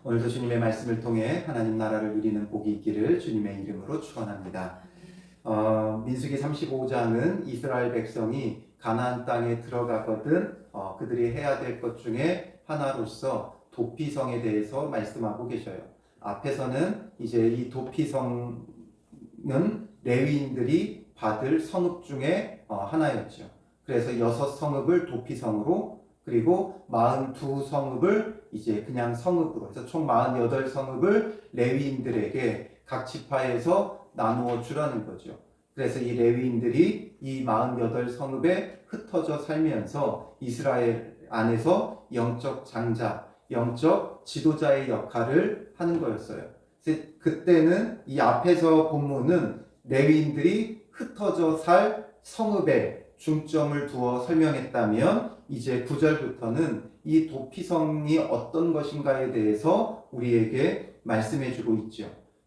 오늘도 주님의 말씀을 통해 하나님 나라를 누리는 복이 있기를 주님의 이름으로 축원합니다. 민수기 35장은 이스라엘 백성이 가나안 땅에 들어가거든 그들이 해야 될 것 중에 하나로서 도피성에 대해서 말씀하고 계셔요. 앞에서는 이제 이 도피성은 레위인들이 받을 성읍 중에 하나였죠. 그래서 6성읍을 도피성으로, 그리고 42성읍을 이제 그냥 성읍으로 해서 총 48성읍을 레위인들에게 각 지파에서 나누어 주라는 거죠. 그래서 이 레위인들이 이 48성읍에 흩어져 살면서 이스라엘 안에서 영적 장자, 영적 지도자의 역할을 하는 거였어요. 그때는 이 앞에서 본문은 레위인들이 흩어져 살 성읍에 중점을 두어 설명했다면, 이제 9절부터는 이 도피성이 어떤 것인가에 대해서 우리에게 말씀해 주고 있죠.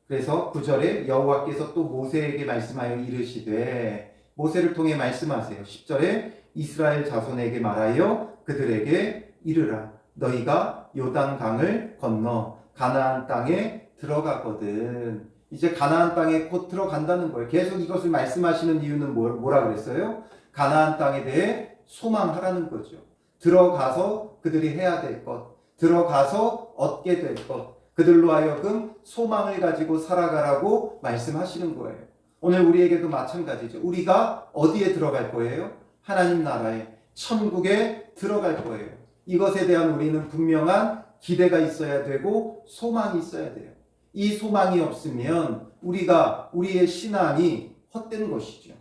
그래서 9절에 여호와께서 또 모세에게 말씀하여 이르시되, 모세를 통해 말씀하세요. 10절에 이스라엘 자손에게 말하여 그들에게 이르라. 너희가 요단강을 건너 가나안 땅에 들어가거든. 이제 가나안 땅에 곧 들어간다는 거예요. 계속 이것을 말씀하시는 이유는 뭐라 그랬어요? 가나안 땅에 대해 소망하라는 거죠. 들어가서 그들이 해야 될 것, 들어가서 얻게 될 것, 그들로 하여금 소망을 가지고 살아가라고 말씀하시는 거예요. 오늘 우리에게도 마찬가지죠. 우리가 어디에 들어갈 거예요? 하나님 나라에, 천국에 들어갈 거예요. 이것에 대한 우리는 분명한 기대가 있어야 되고 소망이 있어야 돼요. 이 소망이 없으면 우리의 신앙이 헛된 것이죠.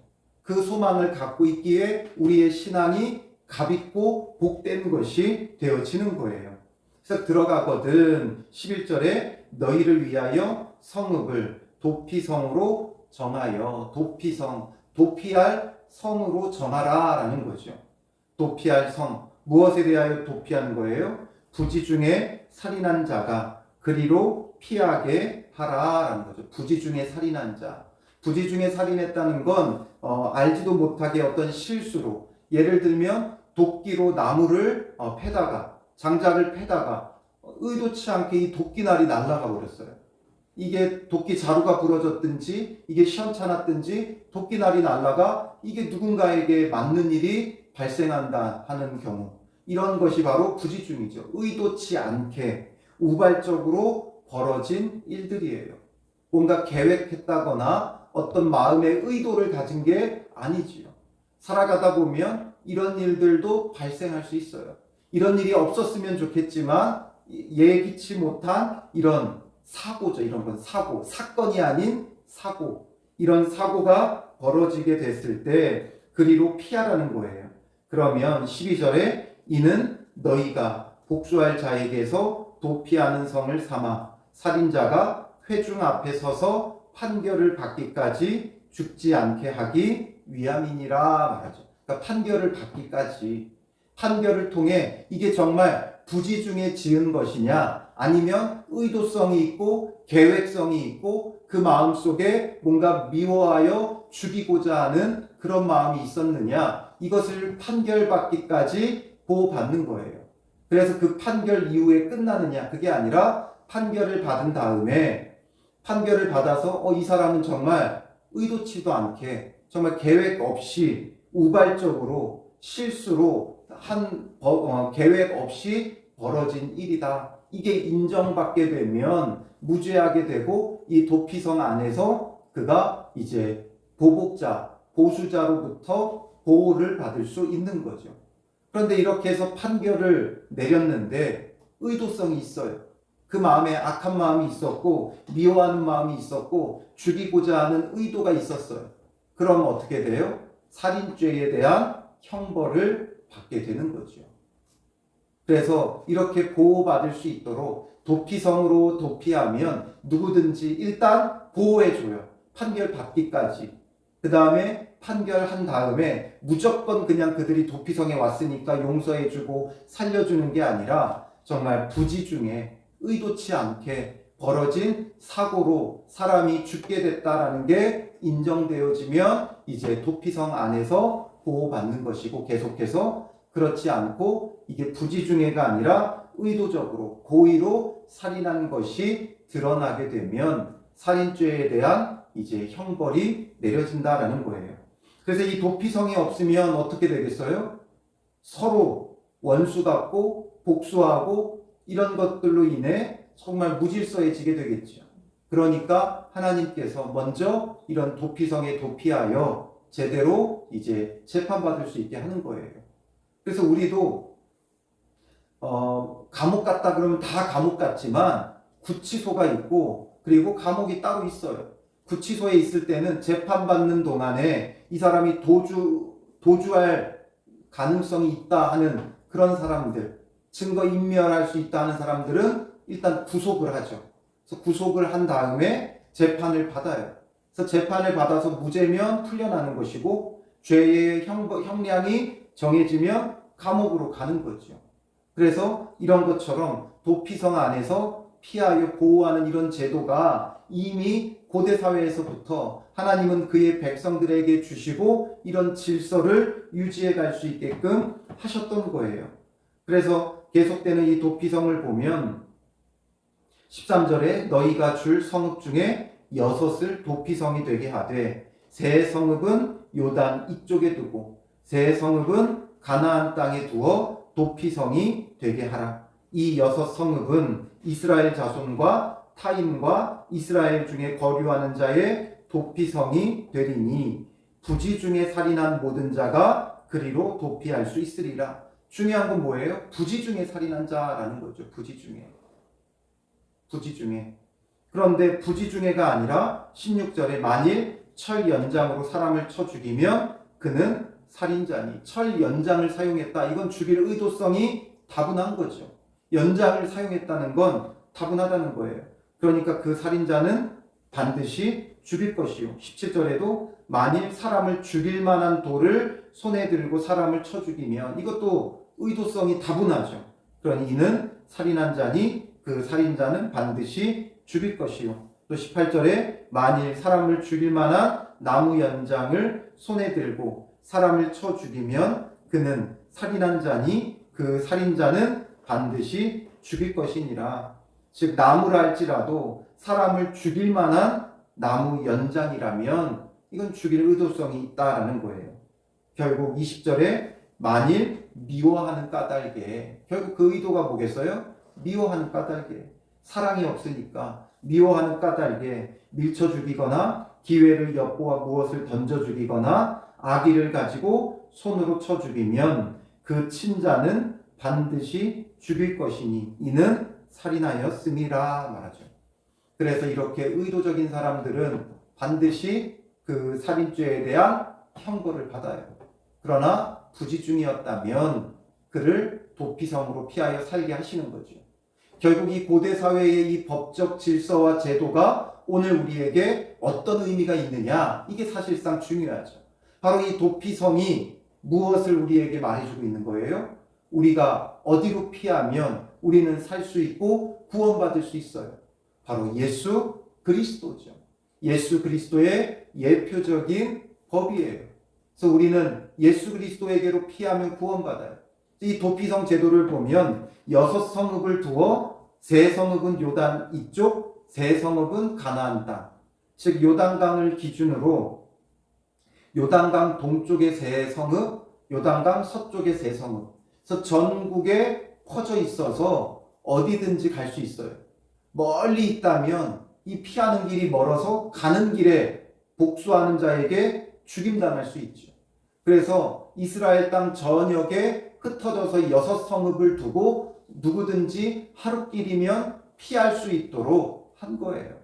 그 소망을 갖고 있기에 우리의 신앙이 값있고 복된 것이 되어지는 거예요. 그래서 들어가거든 11절에 너희를 위하여 성읍을 도피성으로 정하여, 도피성, 도피할 성으로 정하라 라는 거죠. 도피할 성, 무엇에 대하여 도피하는 거예요? 부지 중에 살인한 자가 그리로 피하게 하라라는 거죠. 부지 중에 살인한 자. 부지 중에 살인했다는 건 알지도 못하게 어떤 실수로, 예를 들면 도끼로 나무를 패다가, 장작을 패다가 의도치 않게 이 도끼날이 날아가 버렸어요. 이게 도끼 자루가 부러졌든지 이게 시원찮았든지 도끼날이 날아가 이게 누군가에게 맞는 일이 발생한다 하는 경우, 이런 것이 바로 부지중이죠. 의도치 않게 우발적으로 벌어진 일들이에요. 뭔가 계획했다거나 어떤 마음의 의도를 가진 게 아니지요. 살아가다 보면 이런 일들도 발생할 수 있어요. 이런 일이 없었으면 좋겠지만 예기치 못한 이런 사고죠. 이런 건 사고, 사건이 아닌 사고, 이런 사고가 벌어지게 됐을 때 그리로 피하라는 거예요. 그러면 12절에 이는 너희가 복수할 자에게서 도피하는 성을 삼아 살인자가 회중 앞에 서서 판결을 받기까지 죽지 않게 하기 위함이니라 말하죠. 그러니까 판결을 받기까지, 판결을 통해 이게 정말 부지 중에 지은 것이냐, 아니면 의도성이 있고 계획성이 있고 그 마음속에 뭔가 미워하여 죽이고자 하는 그런 마음이 있었느냐, 이것을 판결받기까지 보호받는 거예요. 그래서 그 판결 이후에 끝나느냐, 그게 아니라 판결을 받은 다음에, 판결을 받아서 이 사람은 정말 의도치도 않게 정말 계획 없이 우발적으로 실수로 계획 없이 벌어진 일이다. 이게 인정받게 되면 무죄하게 되고 이 도피성 안에서 그가 이제 보복자, 보수자로부터 보호를 받을 수 있는 거죠. 그런데 이렇게 해서 판결을 내렸는데 의도성이 있어요. 그 마음에 악한 마음이 있었고 미워하는 마음이 있었고 죽이고자 하는 의도가 있었어요. 그럼 어떻게 돼요? 살인죄에 대한 형벌을 받게 되는 거죠. 그래서 이렇게 보호받을 수 있도록 도피성으로 도피하면 누구든지 일단 보호해줘요. 판결 받기까지. 그 다음에 판결한 다음에 무조건 그냥 그들이 도피성에 왔으니까 용서해주고 살려주는 게 아니라 정말 부지 중에 의도치 않게 벌어진 사고로 사람이 죽게 됐다라는 게 인정되어지면 이제 도피성 안에서 보호받는 것이고, 계속해서 그렇지 않고 이게 부지중해가 아니라 의도적으로 고의로 살인한 것이 드러나게 되면 살인죄에 대한 이제 형벌이 내려진다라는 거예요. 그래서 이 도피성이 없으면 어떻게 되겠어요? 서로 원수 같고 복수하고 이런 것들로 인해 정말 무질서해지게 되겠죠. 그러니까 하나님께서 먼저 이런 도피성에 도피하여 제대로 이제 재판받을 수 있게 하는 거예요. 그래서 우리도 감옥 갔다 그러면 다 감옥 같지만 구치소가 있고 그리고 감옥이 따로 있어요. 구치소에 있을 때는 재판받는 동안에 이 사람이 도주할 가능성이 있다 하는 그런 사람들, 증거 인멸할 수 있다 하는 사람들은 일단 구속을 하죠. 그래서 구속을 한 다음에 재판을 받아요. 그래서 재판을 받아서 무죄면 풀려나는 것이고 죄의 형량이 정해지면 감옥으로 가는 거죠. 그래서 이런 것처럼 도피성 안에서 피하여 보호하는 이런 제도가 이미 고대 사회에서부터 하나님은 그의 백성들에게 주시고 이런 질서를 유지해 갈 수 있게끔 하셨던 거예요. 그래서 계속되는 이 도피성을 보면 13절에 너희가 줄 성읍 중에 6을 도피성이 되게 하되 세 성읍은 요단 이쪽에 두고 세 성읍은 가나안 땅에 두어 도피성이 되게 하라. 이 6성읍은 이스라엘 자손과 타인과 이스라엘 중에 거류하는 자의 도피성이 되리니 부지 중에 살인한 모든 자가 그리로 도피할 수 있으리라. 중요한 건 뭐예요? 부지 중에 살인한 자라는 거죠. 부지 중에. 그런데 부지 중에가 아니라 16절에 만일 철 연장으로 사람을 쳐 죽이면 그는 살인자니. 철 연장을 사용했다. 이건 죽일 의도성이 다분한 거죠. 연장을 사용했다는 건 다분하다는 거예요. 그러니까 그 살인자는 반드시 죽일 것이요. 17절에도 만일 사람을 죽일 만한 돌을 손에 들고 사람을 쳐 죽이면 이것도 의도성이 다분하죠. 그러니 이는 살인한 자니 그 살인자는 반드시 죽일 것이요. 또 18절에 만일 사람을 죽일 만한 나무 연장을 손에 들고 사람을 쳐 죽이면 그는 살인한 자니 그 살인자는 반드시 죽일 것이니라. 즉 나무라 할지라도 사람을 죽일 만한 나무 연장이라면 이건 죽일 의도성이 있다라는 거예요. 결국 20절에 만일 미워하는 까닭에 결국 그 의도가 뭐겠어요? 미워하는 까닭에 사랑이 없으니까 미워하는 까닭에 밀쳐 죽이거나 기회를 엿보아 무엇을 던져 죽이거나 악의를 가지고 손으로 쳐 죽이면 그 친자는 반드시 죽일 것이니 이는 살인하였음이라 말하죠. 그래서 이렇게 의도적인 사람들은 반드시 그 살인죄에 대한 형벌을 받아요. 그러나 부지중이었다면 그를 도피성으로 피하여 살게 하시는 거죠. 결국 이 고대 사회의 이 법적 질서와 제도가 오늘 우리에게 어떤 의미가 있느냐, 이게 사실상 중요하죠. 바로 이 도피성이 무엇을 우리에게 말해주고 있는 거예요? 우리가 어디로 피하면 우리는 살 수 있고 구원받을 수 있어요. 바로 예수 그리스도죠. 예수 그리스도의 예표적인 법이에요. 그래서 우리는 예수 그리스도에게로 피하면 구원받아요. 이 도피성 제도를 보면 6성읍을 두어 세 성읍은 요단 이쪽, 세 성읍은 가나안 땅. 즉 요단강을 기준으로 요단강 동쪽에 세 성읍, 요단강 서쪽에 세 성읍. 그래서 전국에 퍼져 있어서 어디든지 갈 수 있어요. 멀리 있다면 이 피하는 길이 멀어서 가는 길에 복수하는 자에게 죽임당할 수 있죠. 그래서 이스라엘 땅 전역에 흩어져서 6성읍을 두고 누구든지 하루길이면 피할 수 있도록 한 거예요.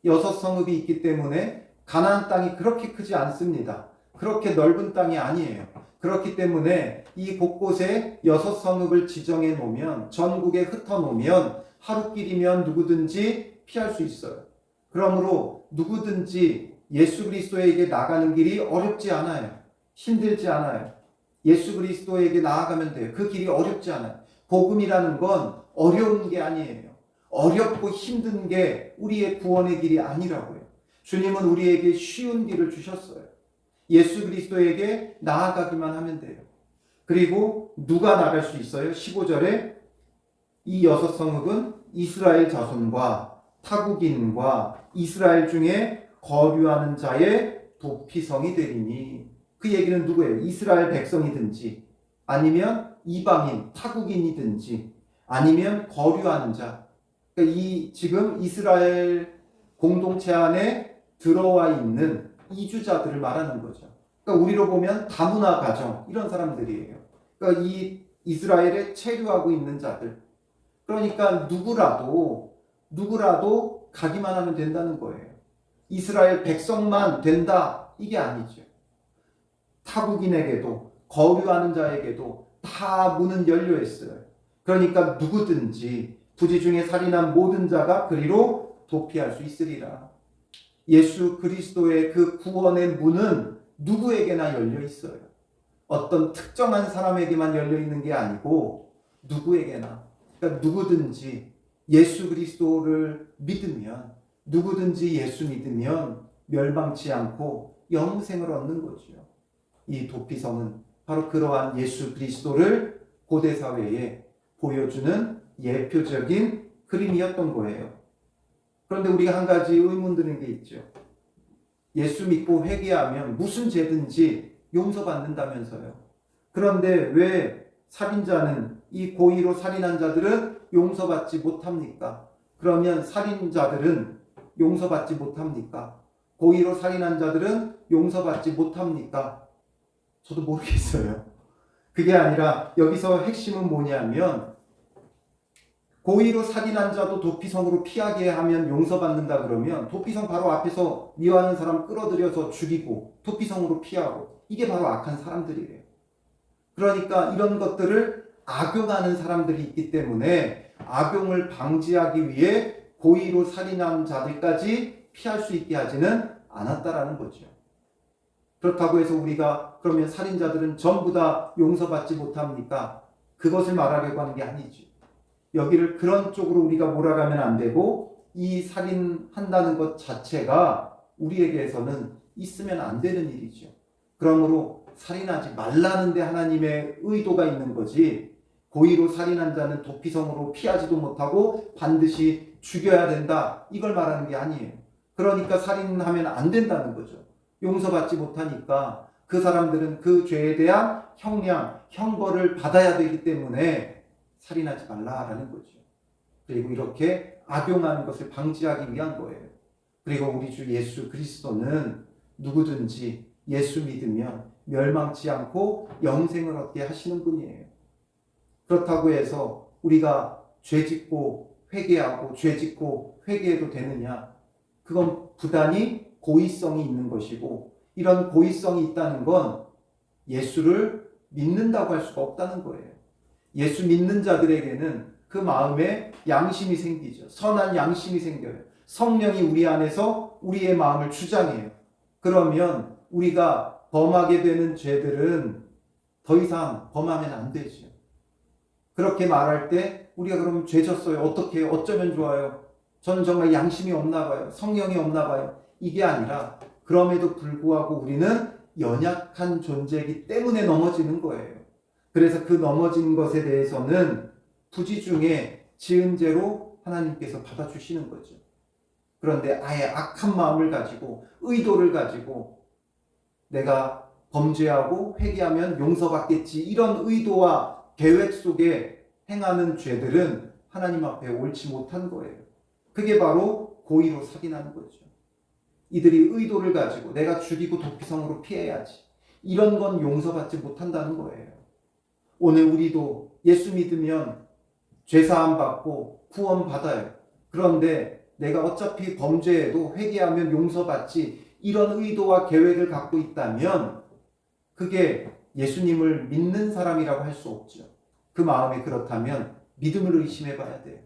6성읍이 있기 때문에 가나안 땅이 그렇게 크지 않습니다. 그렇게 넓은 땅이 아니에요. 그렇기 때문에 이 곳곳에 6성읍을 지정해 놓으면 전국에 흩어 놓으면 하루길이면 누구든지 피할 수 있어요. 그러므로 누구든지 예수 그리스도에게 나가는 길이 어렵지 않아요. 힘들지 않아요. 예수 그리스도에게 나아가면 돼요. 그 길이 어렵지 않아요. 복음이라는 건 어려운 게 아니에요. 어렵고 힘든 게 우리의 구원의 길이 아니라고요. 주님은 우리에게 쉬운 길을 주셨어요. 예수 그리스도에게 나아가기만 하면 돼요. 그리고 누가 나갈 수 있어요? 15절에 이 6성읍은 이스라엘 자손과 타국인과 이스라엘 중에 거류하는 자의 도피성이 되리니, 그 얘기는 누구예요? 이스라엘 백성이든지 아니면 이방인 타국인이든지 아니면 거류하는 자. 그러니까 이 지금 이스라엘 공동체 안에 들어와 있는 이주자들을 말하는 거죠. 그러니까 우리로 보면 다문화 가정 이런 사람들이에요. 그러니까 이 이스라엘에 체류하고 있는 자들. 그러니까 누구라도 가기만 하면 된다는 거예요. 이스라엘 백성만 된다 이게 아니죠. 타국인에게도 거류하는 자에게도 다 문은 열려 있어요. 그러니까 누구든지 부지 중에 살인한 모든 자가 그리로 도피할 수 있으리라. 예수 그리스도의 그 구원의 문은 누구에게나 열려 있어요. 어떤 특정한 사람에게만 열려 있는 게 아니고 누구에게나. 그러니까 누구든지 예수 그리스도를 믿으면, 누구든지 예수 믿으면 멸망치 않고 영생을 얻는 거죠. 이 도피성은 바로 그러한 예수 그리스도를 고대 사회에 보여주는 예표적인 그림이었던 거예요. 그런데 우리가 한 가지 의문 드는 게 있죠. 예수 믿고 회개하면 무슨 죄든지 용서받는다면서요. 그런데 왜 살인자는, 이 고의로 살인한 자들은 용서받지 못합니까? 그러면 살인자들은 용서받지 못합니까? 고의로 살인한 자들은 용서받지 못합니까? 저도 모르겠어요. 그게 아니라 여기서 핵심은 뭐냐면, 고의로 살인한 자도 도피성으로 피하게 하면 용서받는다 그러면 도피성 바로 앞에서 미워하는 사람 끌어들여서 죽이고 도피성으로 피하고, 이게 바로 악한 사람들이래요. 그러니까 이런 것들을 악용하는 사람들이 있기 때문에 악용을 방지하기 위해 고의로 살인한 자들까지 피할 수 있게 하지는 않았다라는 거죠. 그렇다고 해서 우리가 그러면 살인자들은 전부 다 용서받지 못합니까? 그것을 말하려고 하는 게 아니죠. 여기를 그런 쪽으로 우리가 몰아가면 안 되고, 이 살인한다는 것 자체가 우리에게서는 있으면 안 되는 일이죠. 그러므로 살인하지 말라는 데 하나님의 의도가 있는 거지, 고의로 살인한 자는 도피성으로 피하지도 못하고 반드시 죽여야 된다 이걸 말하는 게 아니에요. 그러니까 살인하면 안 된다는 거죠. 용서받지 못하니까 그 사람들은 그 죄에 대한 형벌을 받아야 되기 때문에 살인하지 말라라는 거죠. 그리고 이렇게 악용하는 것을 방지하기 위한 거예요. 그리고 우리 주 예수 그리스도는 누구든지 예수 믿으면 멸망치 않고 영생을 얻게 하시는 분이에요. 그렇다고 해서 우리가 죄짓고 회개하고 죄짓고 회개해도 되느냐? 그건 부단히 고의성이 있는 것이고, 이런 고의성이 있다는 건 예수를 믿는다고 할 수가 없다는 거예요. 예수 믿는 자들에게는 그 마음에 양심이 생기죠. 선한 양심이 생겨요. 성령이 우리 안에서 우리의 마음을 주장해요. 그러면 우리가 범하게 되는 죄들은 더 이상 범하면 안 되죠. 그렇게 말할 때 우리가 그러면 죄 졌어요. 어떻게 해요? 어쩌면 좋아요? 저는 정말 양심이 없나 봐요. 성령이 없나 봐요. 이게 아니라 그럼에도 불구하고 우리는 연약한 존재이기 때문에 넘어지는 거예요. 그래서 그 넘어진 것에 대해서는 부지 중에 지은 죄로 하나님께서 받아주시는 거죠. 그런데 아예 악한 마음을 가지고 의도를 가지고 내가 범죄하고 회개하면 용서받겠지, 이런 의도와 계획 속에 행하는 죄들은 하나님 앞에 옳지 못한 거예요. 그게 바로 고의로 살인하는 거죠. 이들이 의도를 가지고 내가 죽이고 도피성으로 피해야지, 이런 건 용서받지 못한다는 거예요. 오늘 우리도 예수 믿으면 죄사함 받고 구원 받아요. 그런데 내가 어차피 범죄해도 회개하면 용서받지, 이런 의도와 계획을 갖고 있다면 그게 예수님을 믿는 사람이라고 할 수 없죠. 그 마음이 그렇다면 믿음을 의심해 봐야 돼요.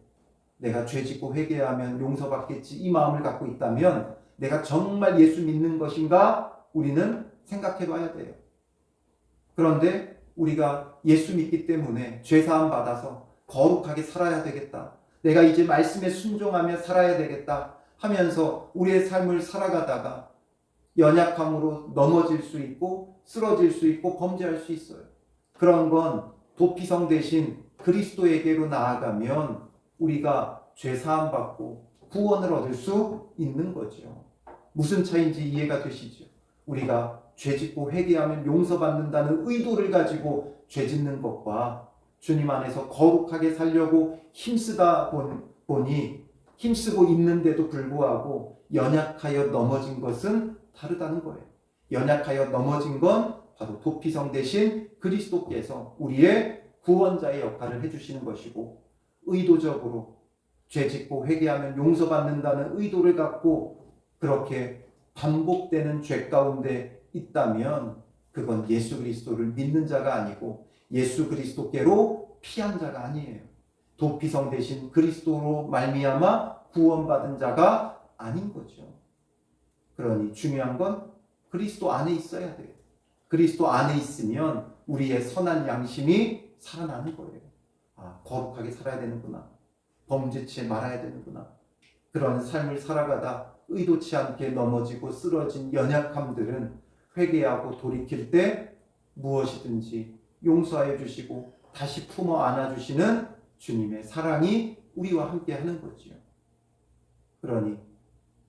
내가 죄짓고 회개하면 용서받겠지, 이 마음을 갖고 있다면 내가 정말 예수 믿는 것인가 우리는 생각해 봐야 돼요. 그런데 우리가 예수 믿기 때문에 죄사함 받아서 거룩하게 살아야 되겠다, 내가 이제 말씀에 순종하며 살아야 되겠다 하면서 우리의 삶을 살아가다가 연약함으로 넘어질 수 있고 쓰러질 수 있고 범죄할 수 있어요. 그런 건 도피성 대신 그리스도에게로 나아가면 우리가 죄 사함 받고 구원을 얻을 수 있는 거죠. 무슨 차이인지 이해가 되시죠? 우리가 죄 짓고 회개하면 용서받는다는 의도를 가지고 죄 짓는 것과 주님 안에서 거룩하게 살려고 힘쓰다 보니 힘쓰고 있는데도 불구하고 연약하여 넘어진 것은 다르다는 거예요. 연약하여 넘어진 건 바로 도피성 대신 그리스도께서 우리의 구원자의 역할을 해주시는 것이고, 의도적으로 죄 짓고 회개하면 용서받는다는 의도를 갖고 그렇게 반복되는 죄 가운데 있다면 그건 예수 그리스도를 믿는 자가 아니고 예수 그리스도께로 피한 자가 아니에요. 도피성 대신 그리스도로 말미암아 구원받은 자가 아닌 거죠. 그러니 중요한 건 그리스도 안에 있어야 돼요. 그리스도 안에 있으면 우리의 선한 양심이 살아나는 거예요. 아, 거룩하게 살아야 되는구나. 범죄치 말아야 되는구나. 그런 삶을 살아가다 의도치 않게 넘어지고 쓰러진 연약함들은 회개하고 돌이킬 때 무엇이든지 용서하여 주시고 다시 품어 안아주시는 주님의 사랑이 우리와 함께 하는 거지요. 그러니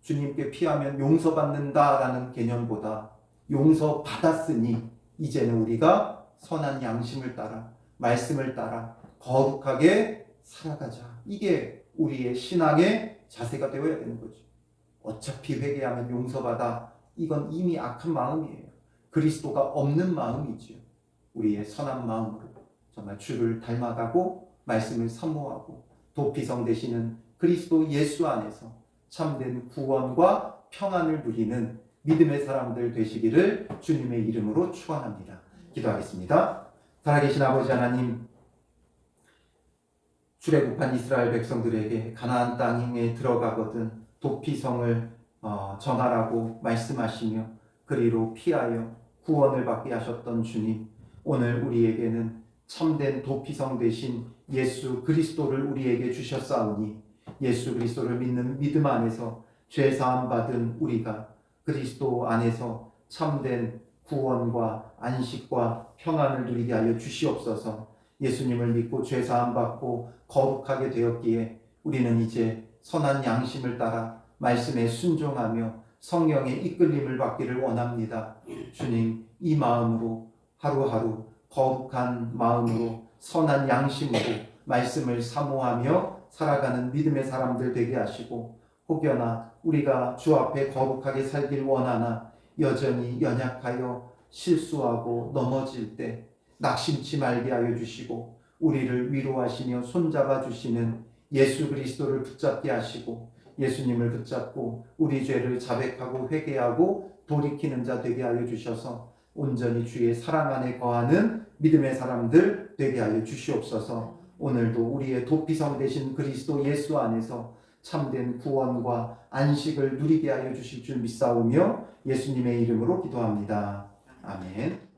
주님께 피하면 용서받는다라는 개념보다 용서받았으니 이제는 우리가 선한 양심을 따라 말씀을 따라 거룩하게 살아가자. 이게 우리의 신앙의 자세가 되어야 되는 거죠. 어차피 회개하면 용서받아. 이건 이미 악한 마음이에요. 그리스도가 없는 마음이지요. 우리의 선한 마음으로 정말 주를 닮아가고 말씀을 사모하고 도피성 되시는 그리스도 예수 안에서 참된 구원과 평안을 누리는 믿음의 사람들 되시기를 주님의 이름으로 축원합니다. 기도하겠습니다. 살아계신 아버지 하나님, 출애굽한 이스라엘 백성들에게 가나안 땅에 들어가거든 도피성을 정하라고 말씀하시며 그리로 피하여 구원을 받게 하셨던 주님, 오늘 우리에게는 참된 도피성 되신 예수 그리스도를 우리에게 주셨사오니 예수 그리스도를 믿는 믿음 안에서 죄 사함 받은 우리가 그리스도 안에서 참된 구원과 안식과 평안을 누리게 하여 주시옵소서. 예수님을 믿고 죄 사함 받고 거룩하게 되었기에 우리는 이제 선한 양심을 따라 말씀에 순종하며 성령의 이끌림을 받기를 원합니다. 주님, 이 마음으로 하루하루 거룩한 마음으로 선한 양심으로 말씀을 사모하며 살아가는 믿음의 사람들 되게 하시고, 혹여나 우리가 주 앞에 거룩하게 살길 원하나 여전히 연약하여 실수하고 넘어질 때 낙심치 말게 하여 주시고 우리를 위로하시며 손잡아 주시는 예수 그리스도를 붙잡게 하시고 예수님을 붙잡고 우리 죄를 자백하고 회개하고 돌이키는 자 되게 하여 주셔서 온전히 주의 사랑 안에 거하는 믿음의 사람들 되게 하여 주시옵소서. 오늘도 우리의 도피성 되신 그리스도 예수 안에서 참된 구원과 안식을 누리게 하여 주실 줄 믿사오며 예수님의 이름으로 기도합니다. 아멘.